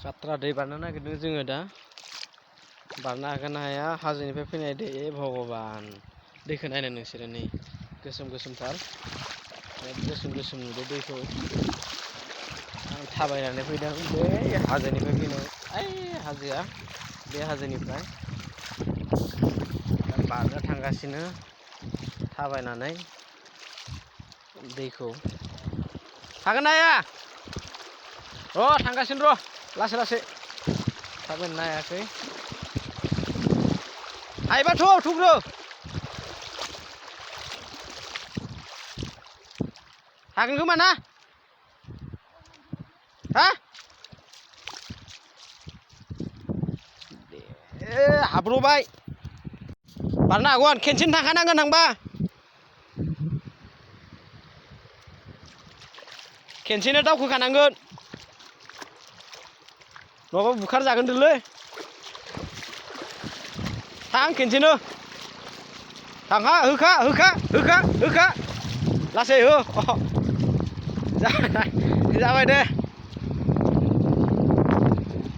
खात्रा दै बारनो नागिरदों जोङो दा बारनो हागोन ना हाया हाजोनिफ्राय फैनाय दै भगबान दैखौ नायनो नोंसोरो नै गोसोम गोसोमथार गोसोम गोसोम नुदों दैखौ आं थाबायनानै फैदों बै हाजोनिफ्राय फैनाय ओइ हाजोआ बे हाजोनिफ्राय बारनो थांगासिनो थाबायनानै दैखौ हागोन ना हाया र' थांगासिनो र' लासै लासै थाबायनो हायाखै हायोबाथ' थुग्रो हागोन खोमा ना हा हाब्र'बाय बारनो हागोन खेनसेनो थांखानांगोन थांबा खेनसेनो दावखोखानांगोन नङाबा बुखारजागोनलै थां खेनसेनो थांखा होखा होखा होखा होखा लासै हो जाबाय दे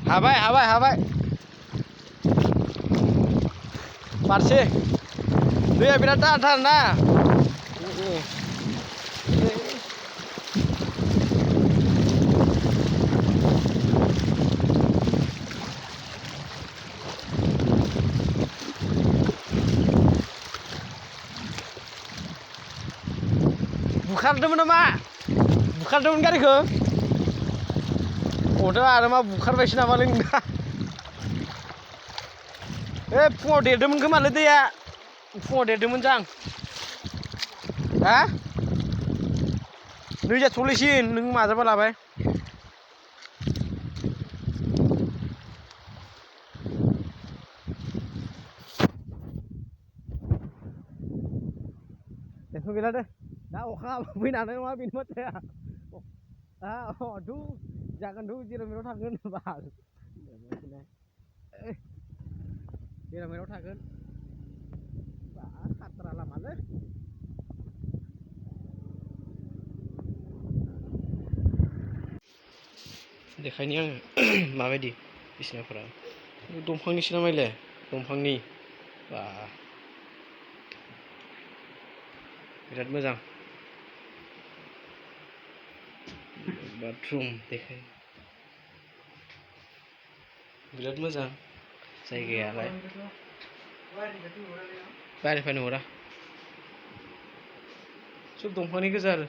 हाबाय हाबाय हाबाय बारसै दैया बिराद दाहारथार ना बुखारदोंमोन नामा बुखारदोंमोन गारिखौ अदा आरो मा बुखारबायसो नामालै नोंना फुङाव देरदोंमोन खोमालै दैया फुङाव देरदोंमोन जां हा नै जाथ'लैसिन नों माजाबा लाबाय टेनसन गैला दे दा अखा फैनो हानाय नङा बेनि बाथ्राया जागोन जेराव मेराव थांगोन बाल जेराव मेराव थागोन बा खाथ्रा लामालै देखायनि आङो माबायदि बिसिनाफोरा दंफांनिसो नामायले दंफांनि बा बिराद मोजां बाथरुम देखाय बिराद मोजां जायगायालाय बाहेरनिफ्राय नुहुरा सब दंफांनि गोजा आरो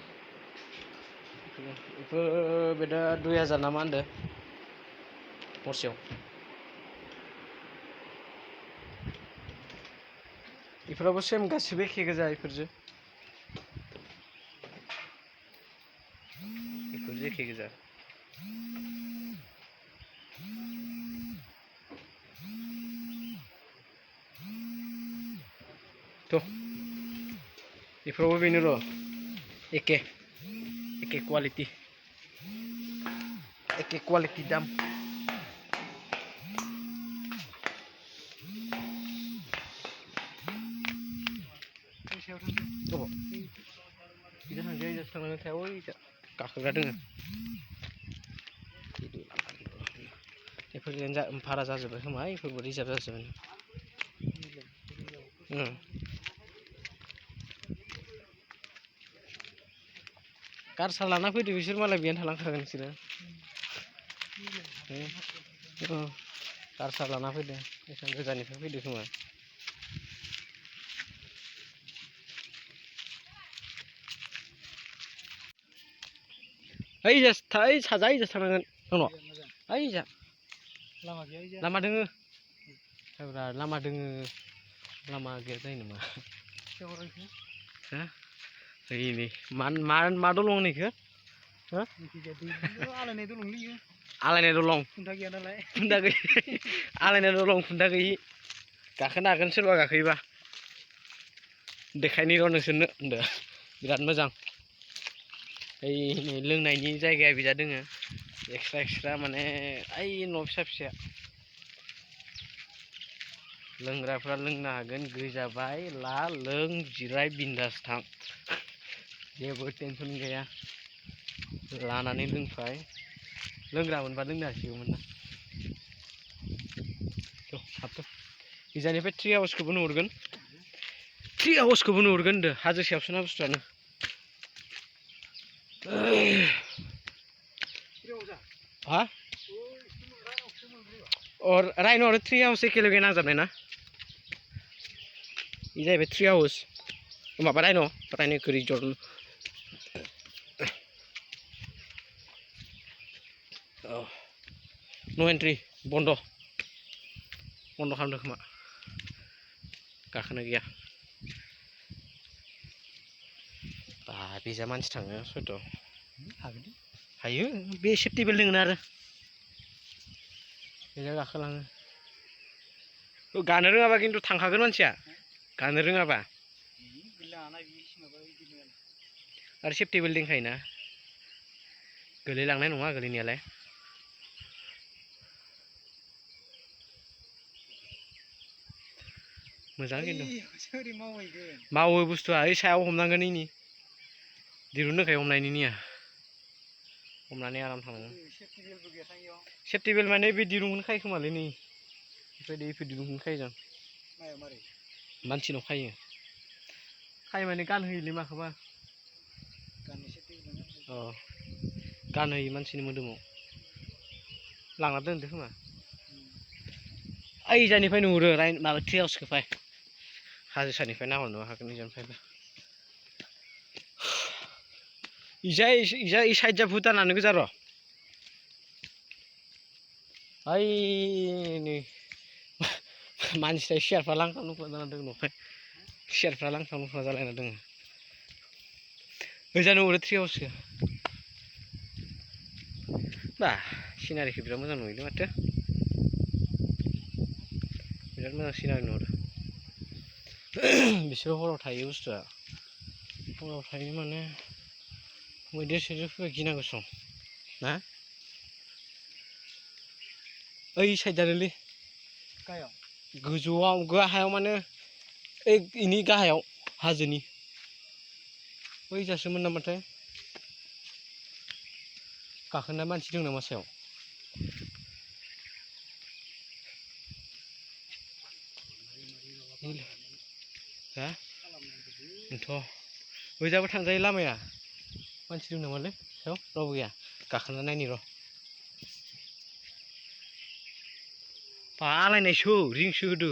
बेफोर बे दा 2000 ना मा होनदों हरसेयाव बेफोरावबो सेम गासिबो एखे गोजा बेफोरजों एखे गोजा थ' बेफोरावबो बेनो र' एखे क्वालिटि दाम थांनानै थाया गाखोग्रा दोङो बेफोरजों भारा जाजोब्बाय खोमा बेफोरबो रिजार्भ जाजोब्बाय गारसा लाना फैदो बिसोर मालाय बेयावनो थालांखागोन बिसोरो गारसा लाना फैदो एसेबां गोजाननिफ्राय फैदो खोमा ओइ साजा थांनांगोन नोंनाव ओइ जा लामा दोङो लामा दोङो लामा गैया जायो नामा ओइ नै मा दलं होनो इखो आलायनाय दलं खुन्था गैया नालाय आलायनाय दलं खुन्था गैयि गाखोनो हागोन सोरबा गाखोयोबा देखायनि र' नोंसोरनो होनदो बिराद मोजां ओइ लोंनायनि जायगाया बिजा दोङो एक्सट्रा माने ओइ न' फिसा फिसाया लोंग्राफ्रा लोंनो हागोन गोजाबाय ला लों जिराय बिन्दास थां जेबो टेनसन गैया लानानै लोंफाय लोंग्रा मोनबा लोंनो हासिगौमोन ना इजानिफ्राय ट्रि हाउसखौबो नुहुरगोन ट्रि हाउसखौबो नुहुरगोन होनदो हाजो सायावसोना बुस्थुआनो हा और राइन' आरो ट्रि हाउस एखे लोगो नांजाबनाय ना इ जाहैबाय ट्रि हाउस माबा राइन'खौ रिजर्ट नो एन्ट्रि बन्द खालामदों खोमा गाखोनो गैया बा बिजा मानसि थाङो सयथ' हायो बे सेफ्टि बेल्ट दोङो आरो बेजों गाखोलाङो गानो रोङाबा खिन्थु थांखागोन मानसिया गानो रोङाबा आरो सेफ्टि बेल्ट दंखायोना गोलैलांनाय नङा गोलैनायालाय मोजां खिन्थु मावो बुस्थुआ ओइ सायाव हमनांगोन इनि दिरुं दंखायो हमनायनि निया हमनानै आराम थांनांगोन सेफ्टि बेल्ट माने बे दिरुंखौनो खायो खोमालै नै बेफोर दिरुंखौनो खायो जों मानसिनाव खायो माने गानहोयोलै माखौबा गानहोयो मानसिनि मोदोमाव लांना दोनदो खोमा ओइ जानिफ्राय नुहुरो माबा ट्रि हाउसखौ फाय हाजो सानिफ्राय नाहरनो हागोन इजानिफ्रायबो इजा इ साइड जा भुटानानो गोजा र' ओइ नै मानसिया सियारफ्रा लांख्रा लुंख्रा जाना दङ न'खाय सियारफ्रा लांख्रा लुंख्रा जालायना दङ ओजा नुहुरो ट्रि हाउसखौ बा सिनारिखौ बिराद मोजां नुयोलै माथो बिराद मोजां सिनारि नुहुरो बिसोरो हराव थायो बुस्थुआ हराव थायो माने मैदेर सैदेर फैबा गिनांगौ सम ना ओइ साइडआनोलै गोजौआव गाहायाव माने ओइ इनि गाहायाव हाजोनि बैजासोमोन नामाथाय गाखोना मानसि दं नामा सायाव हा बेनोथ' बैजाबो थांजायो लामाया मानसि दं नामालै सायाव रावबो गैया गाखोना नायनि र' बालायनायसो रिंसो होदो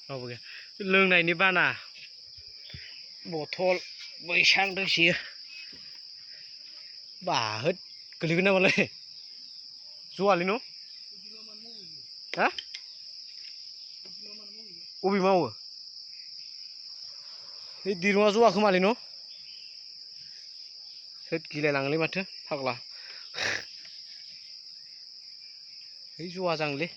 रावबो गैया लोंनायनि बाना बथल बैसां दोंसोयो बाहोद गोलैगोन नामालै जवालै न' हा अबे मावो बे दिरुङा जवा खोमालै न' होद गिलायलाङोलै माथो फाग्ला है जवा जांलै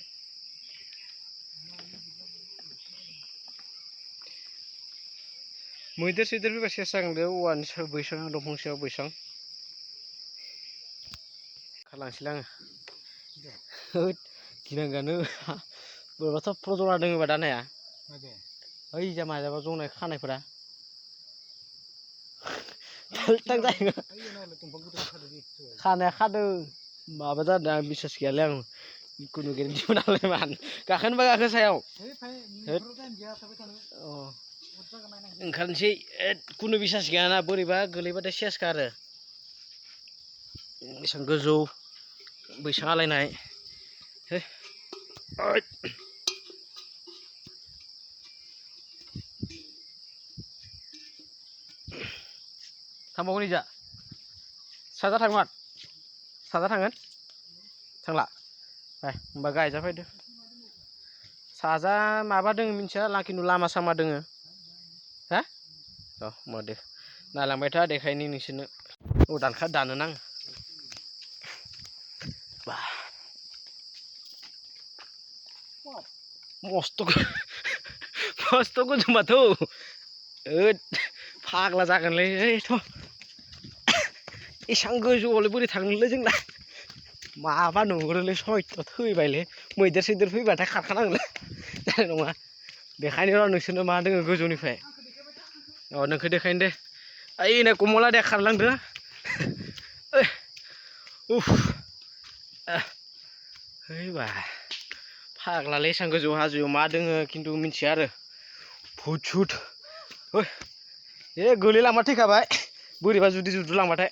मैदेर सैदेर फैबा सेस जागोनलै औवानि सायाव बैसां दंफां सायाव बैसां खारलांसैलै आङो होद गिनांगौआनो बोरैबाथ' प्रज'ना दोङोबा दानाया ओइ जा माजाबा जनाय खानायफोरा थाल्टां जायो खानाया खादों माबा जादों आं बिसास गैयालै आं खुनु गेरेन्टि नालाय मान गाखोनोबा गाखो सायाव ओंखारनोसै खुनु बिसास गैयाना बोरैबा गोलैबाथाय सेसखा आरो बेसेबां गोजौ बैसां आलायनाय थांबावगोन इजा साजा थांगोन साजा थांगोन थांला होमबा गायजा फैदो साजा माबा दोङो मिन्थिया खिन्थु लामा सामा दोङो हा होमबा दे नायलांबाय था देखायनि नोंसोरनो दानखा दानो नाङो बा मस्त' गोजौ माथो होद फाग्ला जागोनलै थ' एसां गोजौआवलाय बोरै थांनोलै जोंना माबा नुहुरोलै सयथ' थैबायलै मैदेर सैदेर फैबाथाय खारखानांगोनलै जानाय नङा देखायनो र' नोंसोरनो मा दोङो गोजौनिफ्राय नोंखौ देखायनो दे ओइ नै कमला दे खारलांदो उफ बा फाग्लालै एसां गोजौ हाजोआव मा दोङो खिन्थु मिथिया आरो भुट सुट गोलैलांबा थैखाबाय बोरैबा जुदि जुद्रुलांबाथाय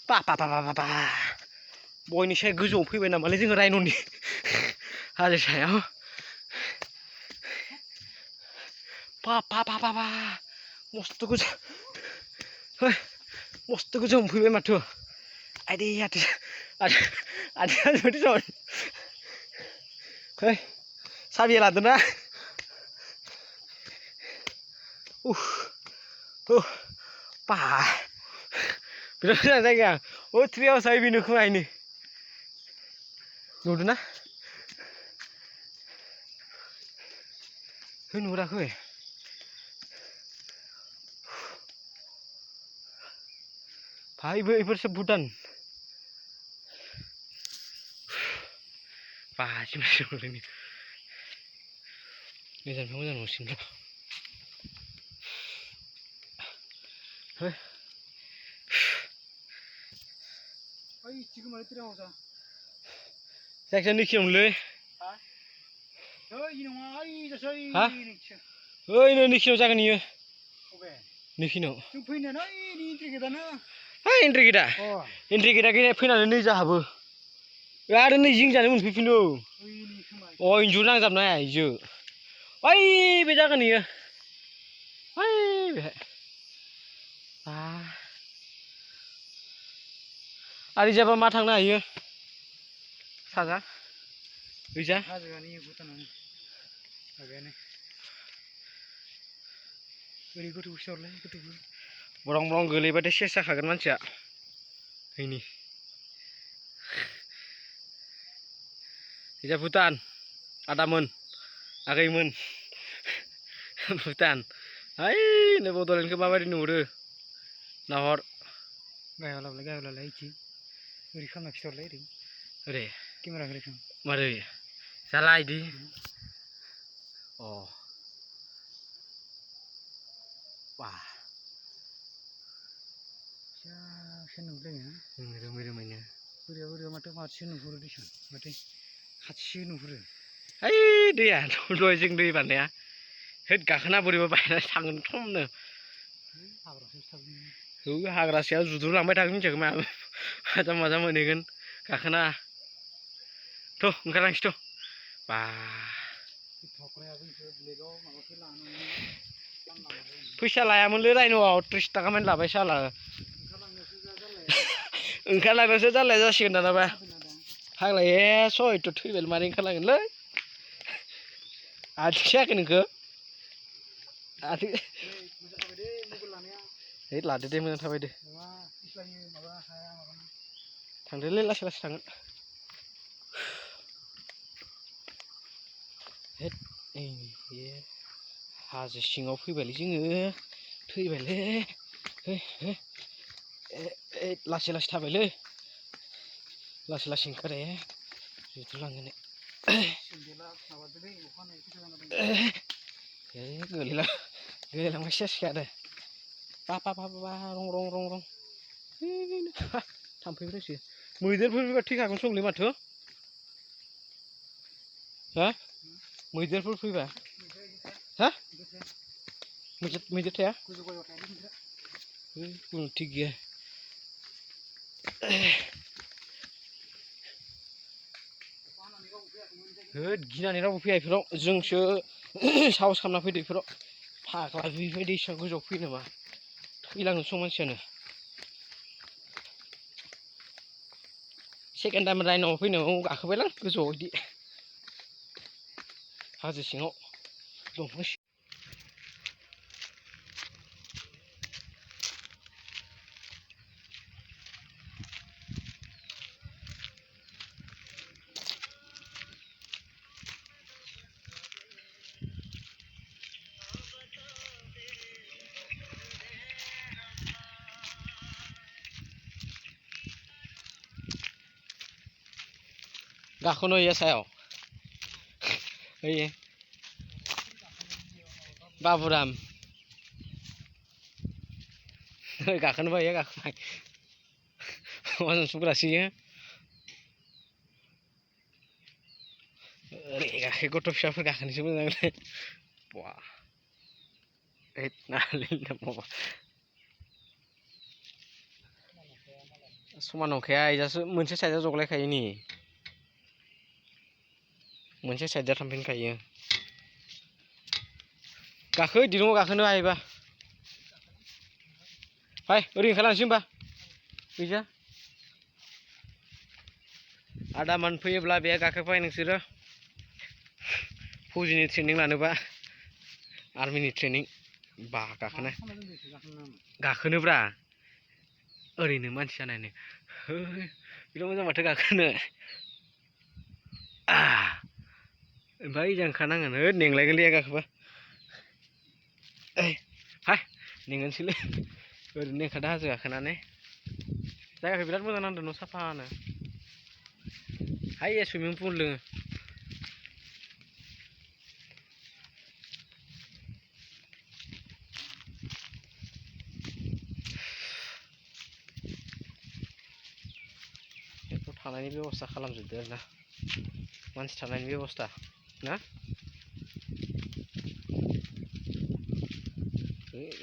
पा पा पा पा पा बयनिसाय गोजौआव फैबाय नामालै जोङो रायन'नि हाजो सायाव पा पा पा पा पा मस्त' गोजौ मस्त' गोजौ मोनफैबाय माथो आइदै आथिङा जुदि सन साबिया लादोना पा बिराद मोजां जायगाया ट्रि हाउस बेनो खोमा इनो नुदोंना नुहुराखै भाई बेफोरसो भुटान गोजाननिफ्राय मोजां नुसिगोन जायखिया नैखियावनोलै ओइनो नैखिनाव जागोन इयो नैखिनाव एन्ट्रि गेटआ फैनानै नै जाहाबो आरो नै जिंजानो मोनफैफिनो इन्जुर नांजाबनाय इजो ओइ बे जागोन इयो ओइ बेहाय आरो जाबा मा थांनो हायो साजा ओइजा ब्रं ब्रं गोलैबाथाय सेस जाखागोन मानसिया हैनि इजा भुटान आदामोन आगैमोन भुटान ओइ बड'लेण्डखौ माबायदि नुहुरो नाहर गाहायावलाय इदि ओरै खालामना खिथाहरलाय ओरै केमेरा मारै जाला इदि बा रोमै रोमैनो बोरैबा माथो माथो नुहुरो दिसन माथो खाथिसो नुहुरो ओइ दैया दहाय जों दै बारनाया होद गाखोना बोरैबा बायनानै थांगोन थमनो हाग्रा सायाव जुद्रुलांबाय थागोन मिथियाखै माजा मोनहैगोन गाखोना थ' ओंखारलांसै थ' बा फैसा लायामोनलै रायन'आव 30 थाखामानि लाबाय साला ओंखारलांनोसो जारलाया जासिगोन दानाबा फाग्लाया सयथ' थैबाय मारै ओंखारलांगोनलै आथिं सायाखै नोंखो है लादो दे मोजां थाबाय दे थांदोलै लासै लासै थांगोन हेद हाजो सिङाव फैबायलै जोङो थैबायलै लासै लासै थाबायलै लासै लासै ओंखारो जुद्रुलांगोन गोलैलांबा सेसखा आरो पा पा पा पा रं रं रं रं थाम्फैफोरसो मैदेरफोर फैबा थैखागोन संलै माथो हा मैदेरफोर फैबा हा मैदेर थाया खुनु थिग गैया होद गिनानै रावबो फैया बेफोराव जोंसो साहस खालामना फैदो बेफोराव फाग्ला बेबायदि एसेबां गोजौआव फैयो नामा थैलांनोसो मानसियानो सेकेन्ड टाइम रायन'आव फैनायाव गाखोबायलां गोजौआव बिदि हाजो सिङाव दंफां गाखोनो होयो सायाव होयो बाबुराम गाखोनो बायो गाखोबाय माजों सुग्रासो इयो ओरै गाखो गथ' फिसाफोर गाखोनोसो मोजांलै बा ओइद नालै माबा समान नंखाया इजासो मोनसे साइडआव जगलायखायो नि मोनसे साइडआ थांफिनखायो गाखो दिरुङाव गाखोनो हायोबा फाय ओरै ओंखारलांसै होमबा गैजा आदामान फैयोब्ला बे गाखोफाय नोंसोरो फौजिनि ट्रेनिं लानोबा आर्मिनि ट्रेनिं बा गाखोनाय गाखोनोब्रा ओरैनो मानसि जानायनो बिराद मोजां माथो गाखोनो ओमफ्राय इजा ओंखारनांगोन होद मेंलायगोनलै गाखोबा हाय मेंगोनसैलै ओरैनो ओंखारदों हाजो गाखोनानै जायगाखौ बिराद मोजां नांदों न' साफानो हाय सुइमिं पुल दोङो थानायनि बेब'स्था खालामजोबदो आरोना मानसि थानायनि बेब'स्था ना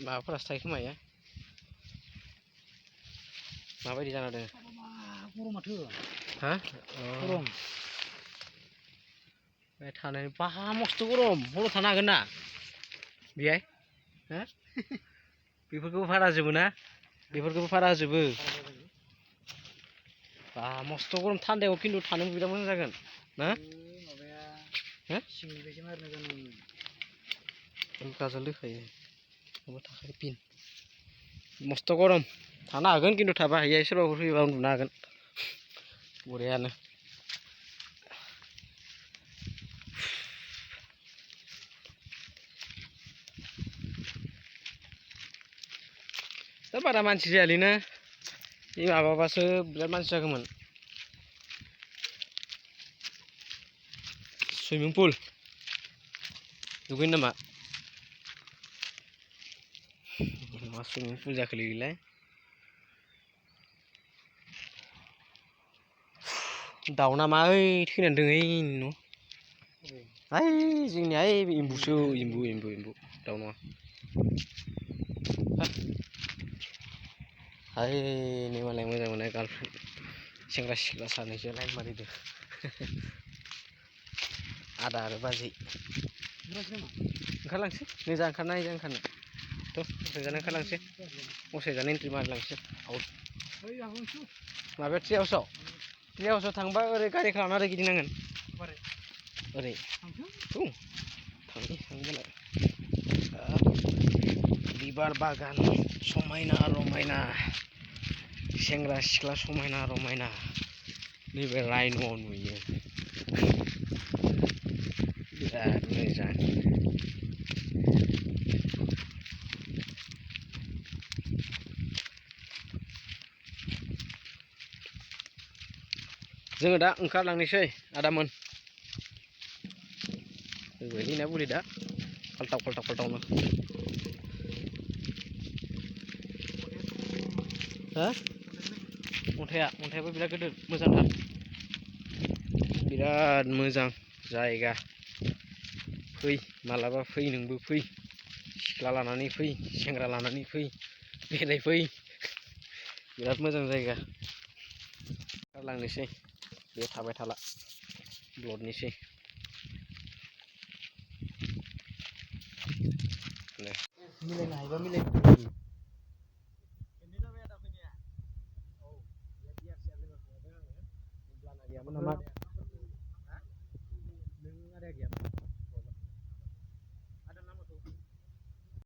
माबाफोरासो थायो खोमा इयो माबायदि जाना दङ गरमाथो हा गरम बे थानाय बाहा मस्थ' गरम हराव थानो हागोन ना बेहाय हा बेफोरखौबो भारा होजोबो ना बेफोरखौबो भारा होजोबो बा मस्थ' गरम थान्दायाव खिन्थु थानो बिराद मोजां जागोन ना माबाया सिंनिफ्रायसो मारिना जानांगौ गाजोल दोखायो माबा थाखायो पिन मस्थ' गरम थानो हागोन खिन्थु थाबा हायो सोरबाफोर फैयोबा उन्दुनो हागोन बरियानो दा बारा मानसि जायालै ना बे माबाबासो बिराद मानसि जागौमोन सुइमिं पुल दुगैनो नामा मा सुइमिं पुल जाखोलै बेलाय दाउ नामा ओइ थैनानै दङ ओइ न' ओइ जोंनिया ओइ एम्बुसो एम्बु दाउ नङा हाय नै मालाय मोजां मोननाय गार्लफ्रेन्ड सेंग्रा सिख्ला सानैसो लाइन मारिदों आदा आरो बाजै ओंखारलांसै निजा ओंखारना इजा ओंखारनो थ' असायजानो ओंखारलांसै असायजानो एन्ट्रि मारिलांसै आउट माबायाव ट्रि हाउसाव थांबा ओरै गारि खालामना ओरै गिदिंनांगोन ओरै थांगोन बिबार बागान समायना रमायना सेंग्रा सिख्ला समायना रमायना नैबे रायन'आव नुयो बिराद मोजां जोङो दा ओंखारलांनोसै आदामोन होना बुरि दा फाल्टावनो हा अन्थायाबो बिराद गिदिर मोजांथार बिराद मोजां जायगा फै मालाबा फै नोंबो फै सिख्ला लानानै फै सेंग्रा लानानै फै बेरायफै बिराद मोजां जायगा ओंखारलांनोसै बे थाबाय थाला ब्लडनिसै मिलायनो हायोबा मिलायनो गैयामोन नामा नों आदाया गैयामोन